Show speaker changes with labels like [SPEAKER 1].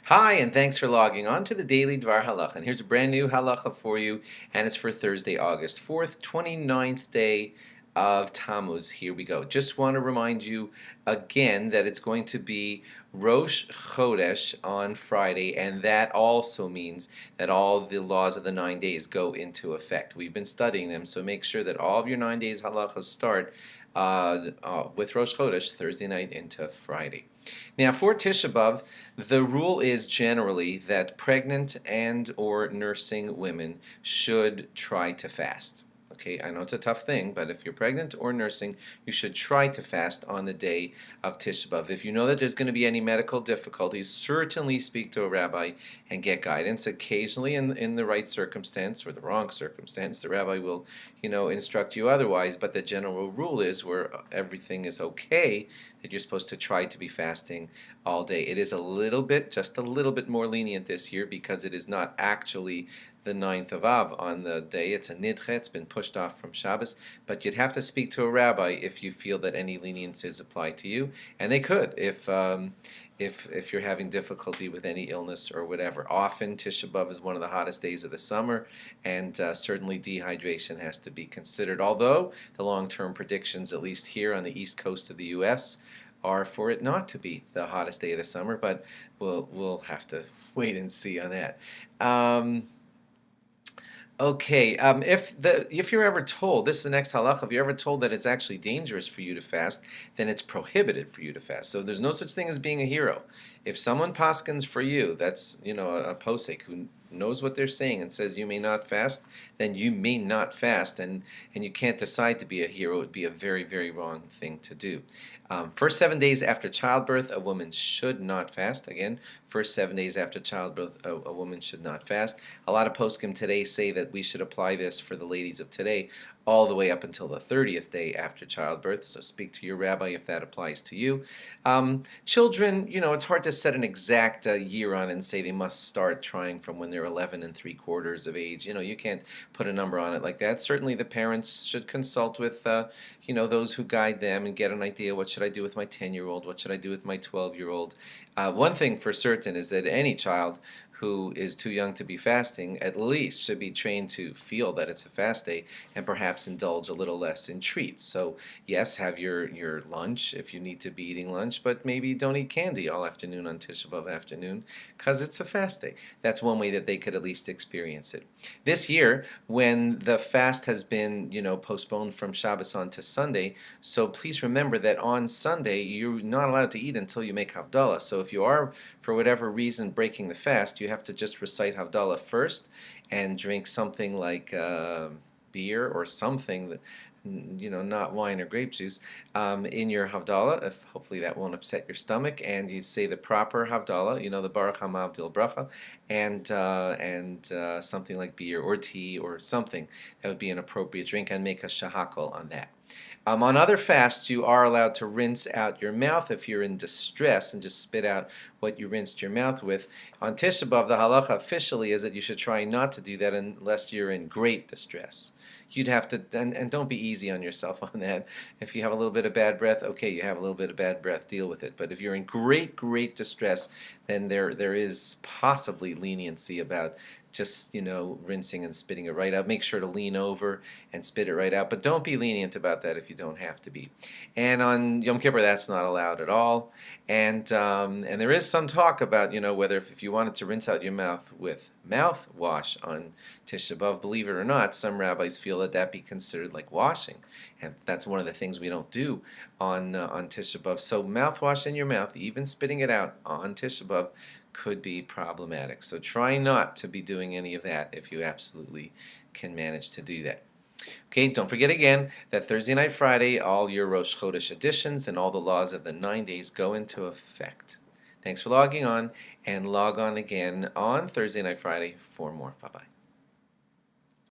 [SPEAKER 1] Hi, and thanks for logging on to the Daily DVAR Halacha. And here's a brand new halacha for you, and it's for Thursday, August 4th, 29th day of Tamuz. Here we go. Just want to remind you again that it's going to be Rosh Chodesh on Friday, and that also means that all the laws of the 9 days go into effect. We've been studying them, so make sure that all of your 9 days halachas start with Rosh Chodesh, Thursday night into Friday. Now, for Tisha B'Av, the rule is generally that pregnant and or nursing women should try to fast. Okay, I know it's a tough thing, but if you're pregnant or nursing, you should try to fast on the day of Tisha B'Av. If you know that there's going to be any medical difficulties, certainly speak to a rabbi and get guidance. Occasionally, in the right circumstance or the wrong circumstance, the rabbi will, instruct you otherwise. But the general rule is where everything is okay, that you're supposed to try to be fasting all day. It is just a little bit more lenient this year because it is not actually the 9th of Av on the day. It's a nidche, it's been pushed off from Shabbos, but you'd have to speak to a rabbi if you feel that any leniencies apply to you, and they could if you're having difficulty with any illness or whatever. Often Tisha B'Av is one of the hottest days of the summer, and certainly dehydration has to be considered, although the long-term predictions, at least here on the east coast of the U.S., are for it not to be the hottest day of the summer, but we'll have to wait and see on that. Okay, if you're ever told, this is the next halacha, if you're ever told that it's actually dangerous for you to fast, then it's prohibited for you to fast. So there's no such thing as being a hero. If someone paskins for you, that's, a posek who knows what they're saying and says you may not fast, then you may not fast, and you can't decide to be a hero. It would be a very, very wrong thing to do. First 7 days after childbirth, a woman should not fast. Again, first 7 days after childbirth, a woman should not fast. A lot of poskim today say that we should apply this for the ladies of today all the way up until the 30th day after childbirth, so speak to your rabbi if that applies to you. Children, it's hard to set an exact year on and say they must start trying from when they're 11 3/4 of age. You can't put a number on it like that. Certainly the parents should consult with, those who guide them and get an idea, what should I do with my 10-year-old, what should I do with my 12-year-old. One thing for certain is that any child who is too young to be fasting at least should be trained to feel that it's a fast day and perhaps indulge a little less in treats. So yes, have your lunch if you need to be eating lunch, but maybe don't eat candy all afternoon on Tisha B'Av afternoon because it's a fast day. That's one way that they could at least experience it. This year, when the fast has been postponed from Shabbos on to Sunday, so please remember that on Sunday you're not allowed to eat until you make Havdalah. So if you are, for whatever reason, breaking the fast, you have to just recite Havdalah first and drink something like beer or something that, not wine or grape juice, in your Havdalah. If hopefully that won't upset your stomach, and you say the proper Havdalah, the Baruch HaMavdil Bracha, and something like beer or tea or something that would be an appropriate drink, and make a shahakol on that. On other fasts, you are allowed to rinse out your mouth if you're in distress and just spit out what you rinsed your mouth with. On Tisha B'Av, the halacha officially is that you should try not to do that unless you're in great distress. You'd have to, and don't be easy on yourself on that. If you have a little bit of bad breath, okay, you have a little bit of bad breath, deal with it. But if you're in great, great distress, then there is possibly leniency about just, rinsing and spitting it right out. Make sure to lean over and spit it right out, but don't be lenient about that if you don't have to be. And on Yom Kippur, that's not allowed at all. And there is some talk about, whether if you wanted to rinse out your mouth with mouthwash on Tisha B'Av, believe it or not, some rabbis feel that be considered like washing, and that's one of the things we don't do on Tisha B'Av. So mouthwash in your mouth, even spitting it out on Tisha B'Av, could be problematic. So try not to be doing any of that if you absolutely can manage to do that. Okay, don't forget again that Thursday night, Friday, all your Rosh Chodesh additions and all the laws of the 9 days go into effect. Thanks for logging on, and log on again on Thursday night, Friday for more. Bye-bye.